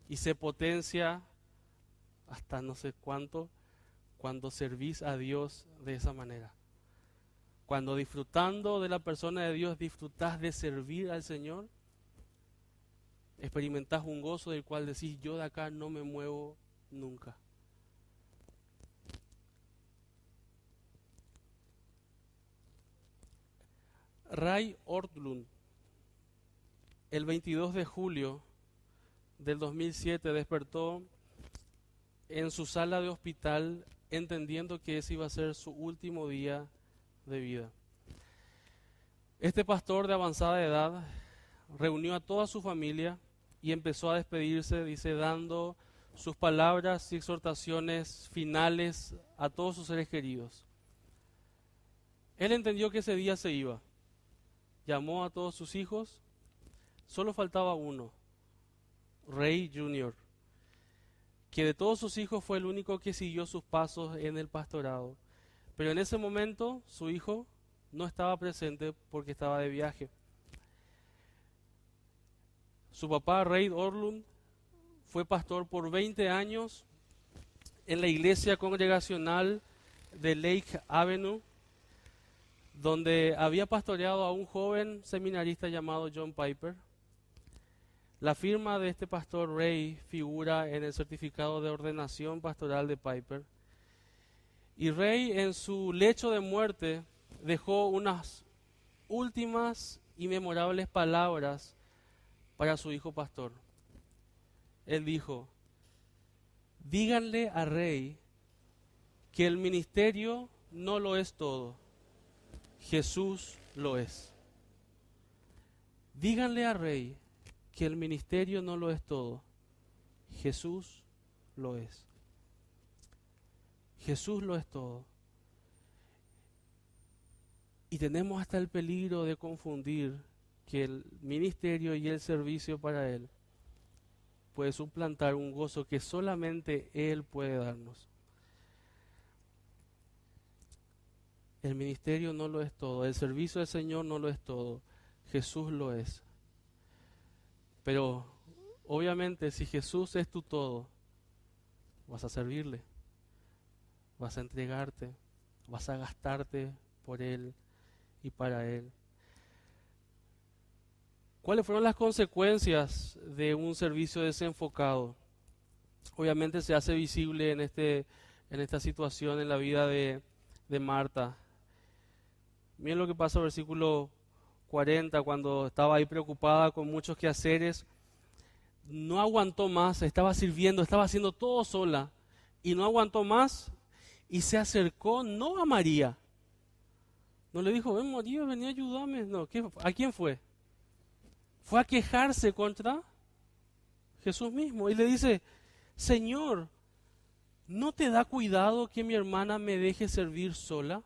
y se potencia hasta no sé cuánto cuando servís a Dios de esa manera. Cuando disfrutando de la persona de Dios disfrutás de servir al Señor, experimentás un gozo del cual decís, yo de acá no me muevo nunca. Ray Ortlund, el 22 de julio del 2007, despertó en su sala de hospital entendiendo que ese iba a ser su último día de vida. Este pastor de avanzada edad reunió a toda su familia y empezó a despedirse, dice, dando sus palabras y exhortaciones finales a todos sus seres queridos. Él entendió que ese día se iba. Llamó a todos sus hijos, solo faltaba uno, Ray Jr., que de todos sus hijos fue el único que siguió sus pasos en el pastorado. Pero en ese momento su hijo no estaba presente porque estaba de viaje. Su papá, Ray Ortlund, fue pastor por 20 años en la iglesia congregacional de Lake Avenue, donde había pastoreado a un joven seminarista llamado John Piper. La firma de este pastor Ray figura en el certificado de ordenación pastoral de Piper. Y Ray, en su lecho de muerte, dejó unas últimas y memorables palabras para su hijo pastor. Él dijo, díganle a Ray que el ministerio no lo es todo, Jesús lo es. Díganle a Ray que el ministerio no lo es todo, Jesús lo es. Jesús lo es todo. Y tenemos hasta el peligro de confundir que el ministerio y el servicio para Él puede suplantar un gozo que solamente Él puede darnos. El ministerio no lo es todo, el servicio del Señor no lo es todo, Jesús lo es. Pero obviamente si Jesús es tu todo, vas a servirle, vas a entregarte, vas a gastarte por Él y para Él. ¿Cuáles fueron las consecuencias de un servicio desenfocado? Obviamente se hace visible en esta situación en la vida de Marta. Miren lo que pasa en el versículo 40, cuando estaba ahí preocupada con muchos quehaceres, no aguantó más, estaba sirviendo, estaba haciendo todo sola, y no aguantó más, y se acercó no a María. No le dijo, ven María, vení a ayudarme. No, ¿a quién fue? Fue a quejarse contra Jesús mismo, y le dice, Señor, ¿no te da cuidado que mi hermana me deje servir sola?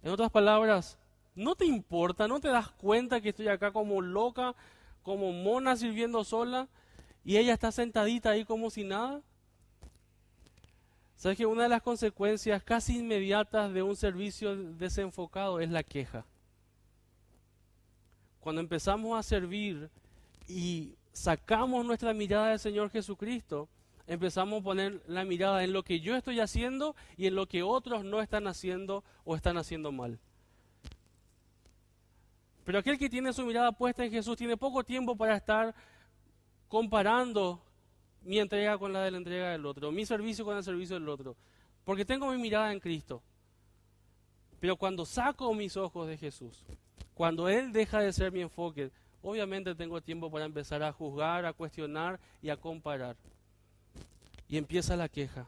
En otras palabras, ¿no te importa, no te das cuenta que estoy acá como loca, como mona sirviendo sola, y ella está sentadita ahí como si nada? ¿Sabes que una de las consecuencias casi inmediatas de un servicio desenfocado es la queja? Cuando empezamos a servir y sacamos nuestra mirada del Señor Jesucristo, empezamos a poner la mirada en lo que yo estoy haciendo y en lo que otros no están haciendo o están haciendo mal. Pero aquel que tiene su mirada puesta en Jesús tiene poco tiempo para estar comparando mi entrega con la de la entrega del otro, mi servicio con el servicio del otro, porque tengo mi mirada en Cristo. Pero cuando saco mis ojos de Jesús, cuando Él deja de ser mi enfoque, obviamente tengo tiempo para empezar a juzgar, a cuestionar y a comparar. Y empieza la queja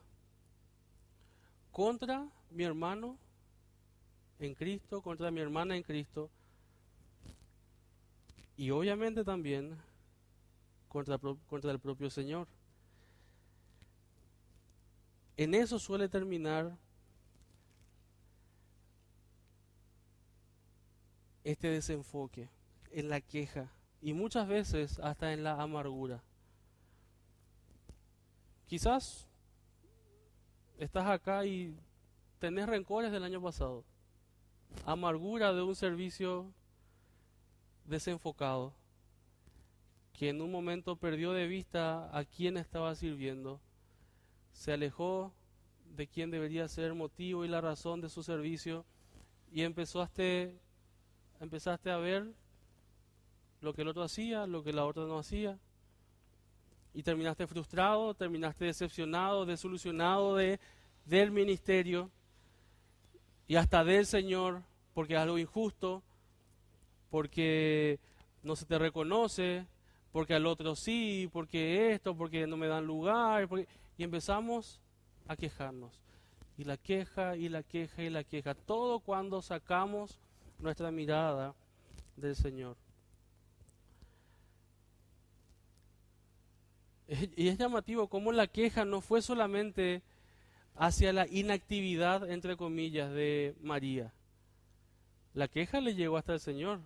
contra mi hermano en Cristo, contra mi hermana en Cristo, y obviamente también contra el propio Señor. En eso suele terminar este desenfoque, en la queja y muchas veces hasta en la amargura. Quizás estás acá y tenés rencores del año pasado, amargura de un servicio desenfocado, que en un momento perdió de vista a quién estaba sirviendo, se alejó de quien debería ser el motivo y la razón de su servicio y empezaste a ver lo que el otro hacía, lo que la otra no hacía, y terminaste frustrado, terminaste decepcionado, desilusionado del ministerio y hasta del Señor, porque es algo injusto, porque no se te reconoce, porque al otro sí, porque esto, porque no me dan lugar, y empezamos a quejarnos. Y la queja, y la queja, y la queja. Todo cuando sacamos nuestra mirada del Señor. Y es llamativo cómo la queja no fue solamente hacia la inactividad, entre comillas, de María. La queja le llegó hasta el Señor.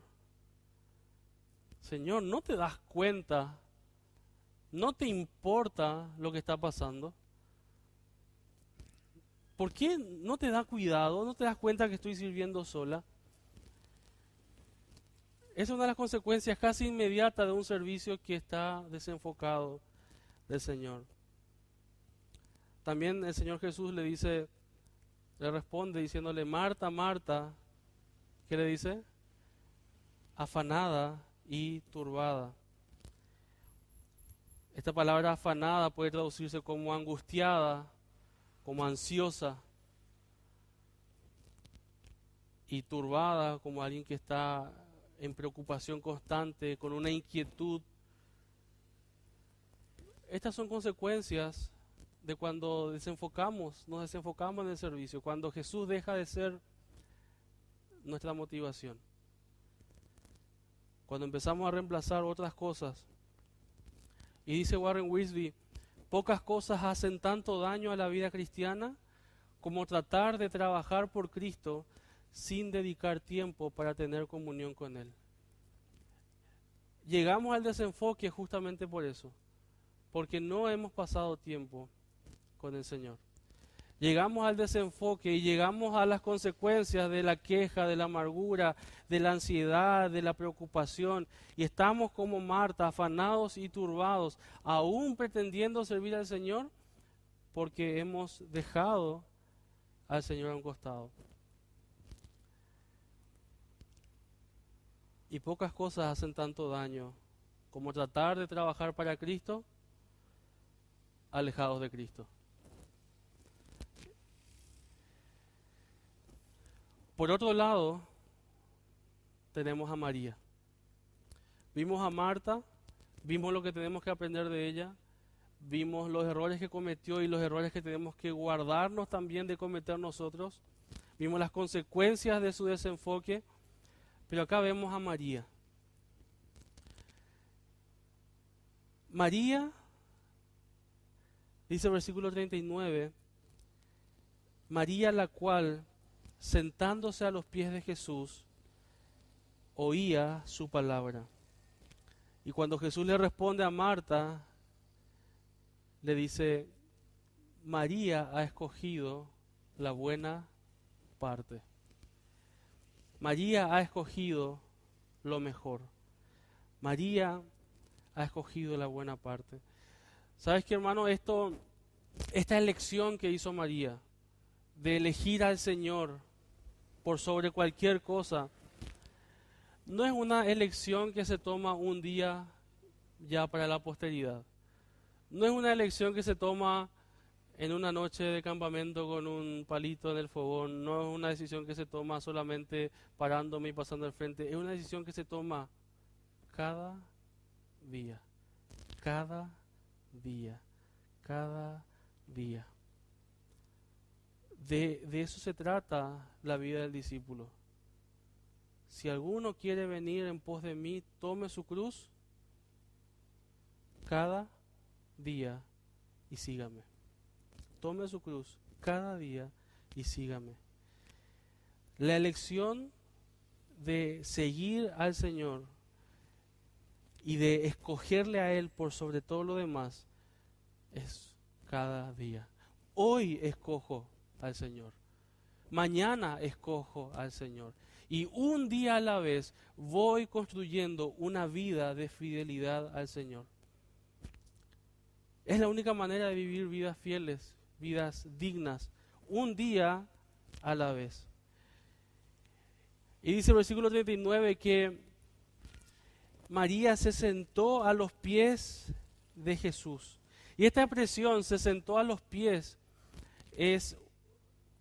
Señor, ¿no te das cuenta? ¿No te importa lo que está pasando? ¿Por qué no te da cuidado? ¿No te das cuenta que estoy sirviendo sola? Esa es una de las consecuencias casi inmediatas de un servicio que está desenfocado del Señor. También el Señor Jesús le responde diciéndole, Marta, Marta, ¿qué le dice? Afanada y turbada. Esta palabra afanada puede traducirse como angustiada, como ansiosa, y turbada como alguien que está en preocupación constante, con una inquietud. Estas son consecuencias de cuando nos desenfocamos en el servicio, cuando Jesús deja de ser nuestra motivación. Cuando empezamos a reemplazar otras cosas. Y dice Warren Wiersbe, pocas cosas hacen tanto daño a la vida cristiana como tratar de trabajar por Cristo sin dedicar tiempo para tener comunión con Él. Llegamos al desenfoque justamente por eso, porque no hemos pasado tiempo con el Señor. Llegamos al desenfoque y llegamos a las consecuencias de la queja, de la amargura, de la ansiedad, de la preocupación, y estamos como Marta, afanados y turbados, aún pretendiendo servir al Señor, porque hemos dejado al Señor a un costado. Y pocas cosas hacen tanto daño como tratar de trabajar para Cristo, alejados de Cristo. Por otro lado, tenemos a María. Vimos a Marta, vimos lo que tenemos que aprender de ella, vimos los errores que cometió y los errores que tenemos que guardarnos también de cometer nosotros. Vimos las consecuencias de su desenfoque, pero acá vemos a María. María, dice el versículo 39, María la cual, sentándose a los pies de Jesús, oía su palabra. Y cuando Jesús le responde a Marta, le dice, María ha escogido la buena parte. María ha escogido lo mejor. María ha escogido la buena parte. ¿Sabes qué, hermano? Esta elección que hizo María, de elegir al Señor por sobre cualquier cosa, no es una elección que se toma un día ya para la posteridad. No es una elección que se toma en una noche de campamento con un palito en el fogón. No es una decisión que se toma solamente parándome y pasando al frente. Es una decisión que se toma cada día, cada día, cada día. De eso se trata la vida del discípulo. Si alguno quiere venir en pos de mí, tome su cruz cada día y sígame. tome su cruz cada día y sígame. La elección de seguir al Señor y de escogerle a Él por sobre todo lo demás es cada día. Hoy escojo al Señor. Mañana escojo al Señor. Y un día a la vez voy construyendo una vida de fidelidad al Señor. Es la única manera de vivir vidas fieles, vidas dignas, un día a la vez. Y dice el versículo 39 que María se sentó a los pies de Jesús. Y esta expresión, se sentó a los pies, es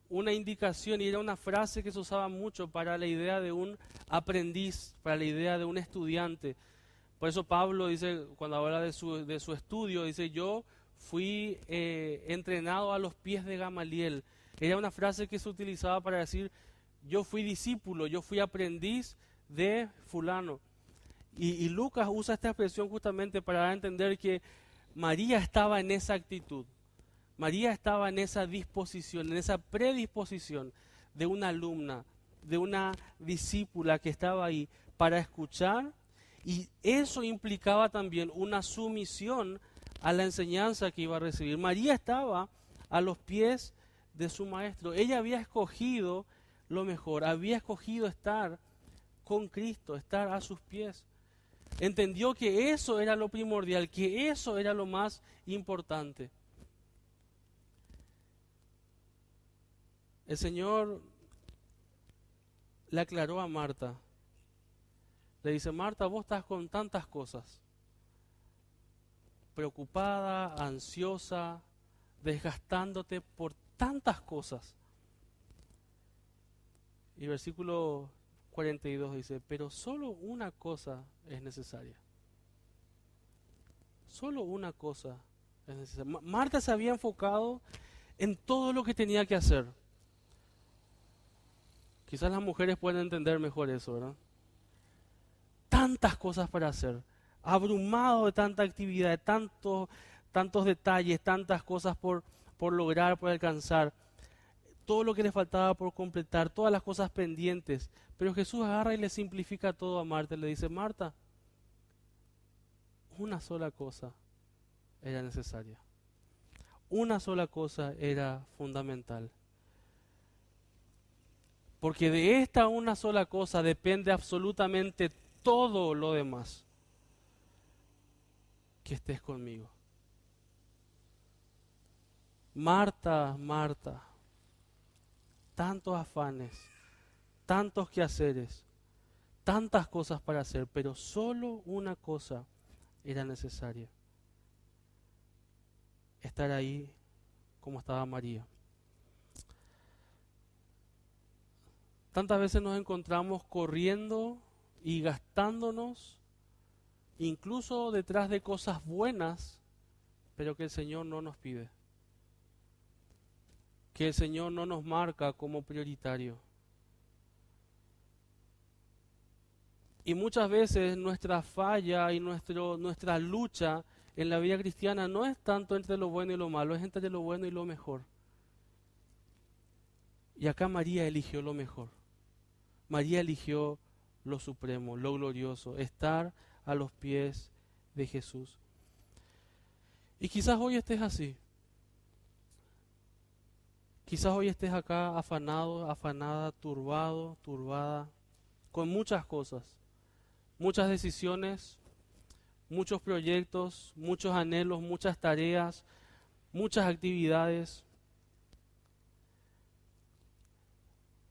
una indicación y era una frase que se usaba mucho para la idea de un aprendiz, para la idea de un estudiante. Por eso Pablo dice, cuando habla de su estudio, dice, yo fui entrenado a los pies de Gamaliel. Era una frase que se utilizaba para decir, yo fui discípulo, yo fui aprendiz de fulano. Y Lucas usa esta expresión justamente para dar a entender que María estaba en esa actitud. María estaba en esa disposición, en esa predisposición de una alumna, de una discípula que estaba ahí para escuchar, y eso implicaba también una sumisión a la enseñanza que iba a recibir. María estaba a los pies de su maestro. Ella había escogido lo mejor, había escogido estar con Cristo, estar a sus pies. Entendió que eso era lo primordial, que eso era lo más importante. El Señor le aclaró a Marta. Le dice, Marta, vos estás con tantas cosas. Preocupada, ansiosa, desgastándote por tantas cosas. Y versículo 42 dice, pero solo una cosa es necesaria. Solo una cosa es necesaria. Marta se había enfocado en todo lo que tenía que hacer. Quizás las mujeres pueden entender mejor eso, ¿verdad? Tantas cosas para hacer, abrumado de tanta actividad, de tantos detalles, tantas cosas por lograr, por alcanzar, todo lo que le faltaba por completar, todas las cosas pendientes. Pero Jesús agarra y le simplifica todo a Marta, le dice, Marta, una sola cosa era necesaria, una sola cosa era fundamental. Porque de esta una sola cosa depende absolutamente todo lo demás. Que estés conmigo. Marta, Marta, tantos afanes, tantos quehaceres, tantas cosas para hacer, pero solo una cosa era necesaria. Estar ahí como estaba María. Tantas veces nos encontramos corriendo y gastándonos, incluso detrás de cosas buenas, pero que el Señor no nos pide. Que el Señor no nos marca como prioritario. Y muchas veces nuestra falla y nuestra lucha en la vida cristiana no es tanto entre lo bueno y lo malo, es entre lo bueno y lo mejor. Y acá María eligió lo mejor. María eligió lo supremo, lo glorioso, estar a los pies de Jesús. Y quizás hoy estés así. Quizás hoy estés acá afanado, afanada, turbado, turbada, con muchas cosas, muchas decisiones, muchos proyectos, muchos anhelos, muchas tareas, muchas actividades.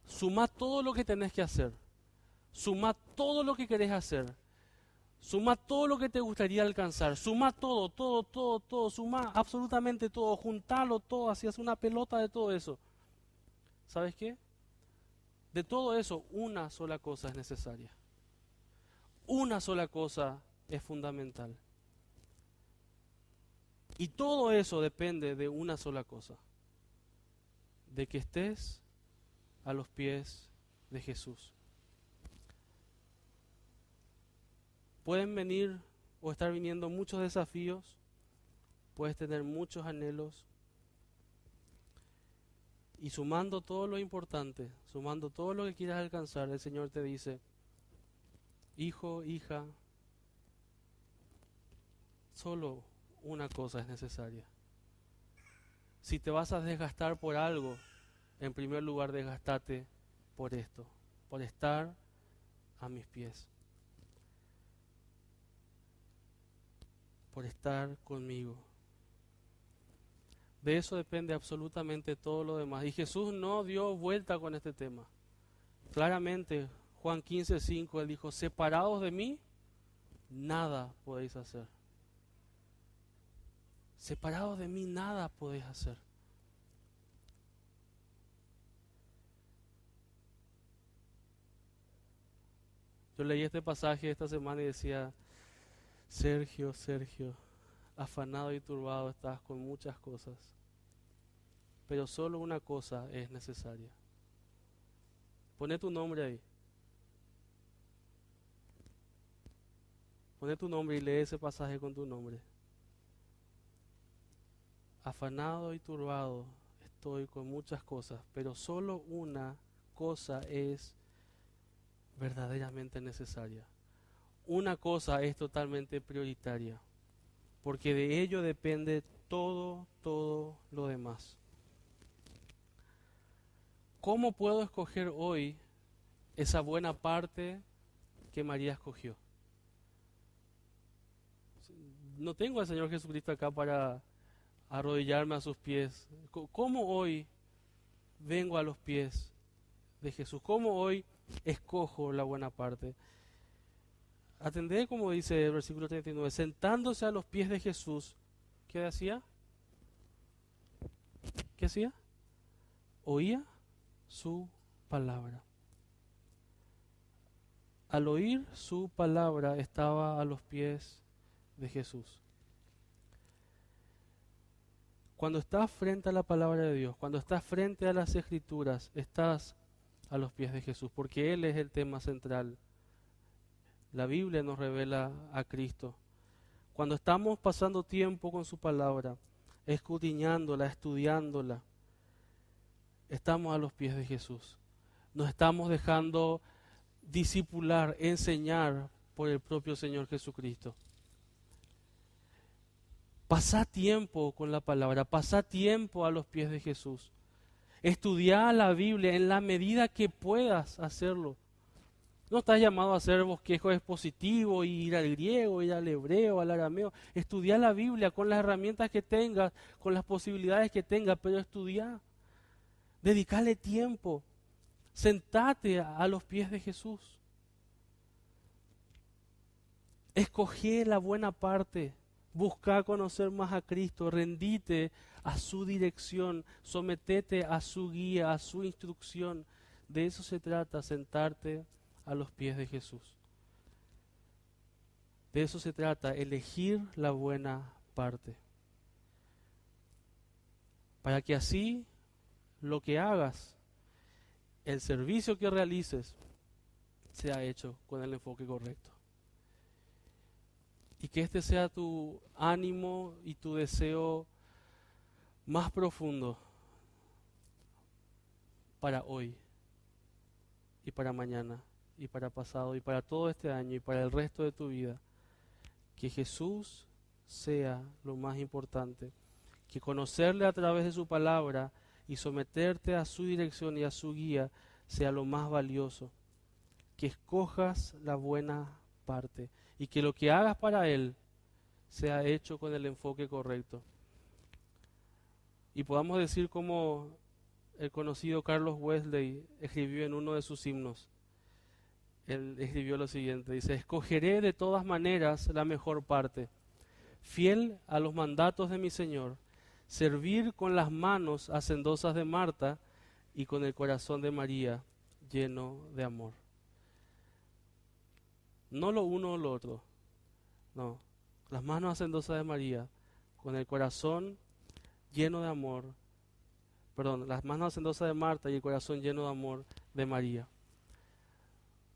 Sumá todo lo que tenés que hacer. Sumá todo lo que querés hacer. Sumá todo lo que te gustaría alcanzar. Sumá todo. Sumá absolutamente todo. Juntalo todo. Hacías una pelota de todo eso. ¿Sabes qué? De todo eso, una sola cosa es necesaria. Una sola cosa es fundamental. Y todo eso depende de una sola cosa. De que estés a los pies de Jesús. Pueden venir o estar viniendo muchos desafíos, puedes tener muchos anhelos, Y sumando todo lo importante, sumando todo lo que quieras alcanzar, el Señor te dice, hijo, hija, solo una cosa es necesaria. Si te vas a desgastar por algo, en primer lugar desgastate por esto, por estar a mis pies, por estar conmigo. De eso depende absolutamente todo lo demás. Y Jesús no dio vuelta con este tema. Claramente, Juan 15:5, Él dijo, separados de mí, nada podéis hacer. Separados de mí, nada podéis hacer. Yo leí este pasaje esta semana y decía, Sergio, afanado y turbado estás con muchas cosas, pero solo una cosa es necesaria. Poné tu nombre ahí. Poné tu nombre y lee ese pasaje con tu nombre. Afanado y turbado estoy con muchas cosas, pero solo una cosa es verdaderamente necesaria. Una cosa es totalmente prioritaria, porque de ello depende todo lo demás. ¿Cómo puedo escoger hoy esa buena parte que María escogió? No tengo al Señor Jesucristo acá para arrodillarme a sus pies. ¿Cómo hoy vengo a los pies de Jesús? ¿Cómo hoy escojo la buena parte? Atendé como dice el versículo 39, sentándose a los pies de Jesús, ¿qué hacía? ¿Qué hacía? Oía su palabra. Al oír su palabra estaba a los pies de Jesús. Cuando estás frente a la palabra de Dios, cuando estás frente a las Escrituras, estás a los pies de Jesús, porque Él es el tema central. La Biblia nos revela a Cristo. Cuando estamos pasando tiempo con su palabra, escudriñándola, estudiándola, estamos a los pies de Jesús. Nos estamos dejando discipular, enseñar por el propio Señor Jesucristo. Pasá tiempo con la palabra, pasá tiempo a los pies de Jesús. Estudiá la Biblia en la medida que puedas hacerlo. No estás llamado a hacer bosquejo expositivo, ir al griego, ir al hebreo, al arameo. Estudiá la Biblia con las herramientas que tengas, con las posibilidades que tengas, pero estudiá. Dedicale tiempo. Sentate a los pies de Jesús. Escogé la buena parte. Busca conocer más a Cristo, rendite a su dirección, sometete a su guía, a su instrucción. De eso se trata, sentarte a los pies de Jesús. De eso se trata, elegir la buena parte. Para que así lo que hagas, el servicio que realices, sea hecho con el enfoque correcto. Y que este sea tu ánimo y tu deseo más profundo para hoy y para mañana y para pasado y para todo este año y para el resto de tu vida. Que Jesús sea lo más importante. Que conocerle a través de su palabra y someterte a su dirección y a su guía sea lo más valioso. Que escojas la buena parte. Y que lo que hagas para Él sea hecho con el enfoque correcto. Y podamos decir como el conocido Carlos Wesley escribió en uno de sus himnos. Él escribió lo siguiente, dice, escogeré de todas maneras la mejor parte, fiel a los mandatos de mi Señor, servir con las manos hacendosas de Marta y con el corazón de María lleno de amor. No lo uno o lo otro, no. Las manos hacendosas de María, con el corazón lleno de amor, las manos hacendosas de Marta y el corazón lleno de amor de María.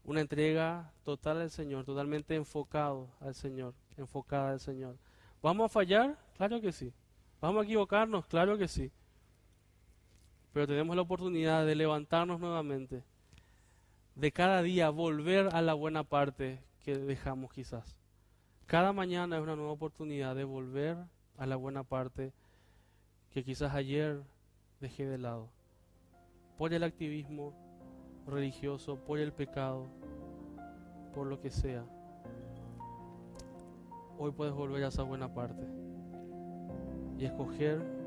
Una entrega total al Señor, totalmente enfocado al Señor, enfocada al Señor. ¿Vamos a fallar? Claro que sí. ¿Vamos a equivocarnos? Claro que sí. pero tenemos la oportunidad de levantarnos nuevamente, de cada día volver a la buena parte que dejamos quizás. Cada mañana es una nueva oportunidad de volver a la buena parte que quizás ayer dejé de lado. Por el activismo religioso, por el pecado, por lo que sea. Hoy puedes volver a esa buena parte y escoger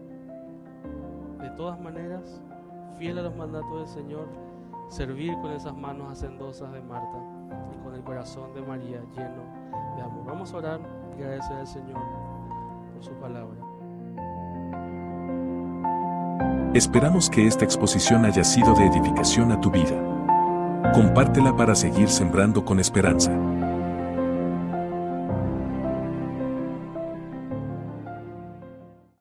de todas maneras, fiel a los mandatos del Señor, servir con esas manos hacendosas de Marta y con el corazón de María lleno de amor. Vamos a orar y agradecer al Señor por su palabra. Esperamos que esta exposición haya sido de edificación a tu vida. Compártela para seguir sembrando con esperanza.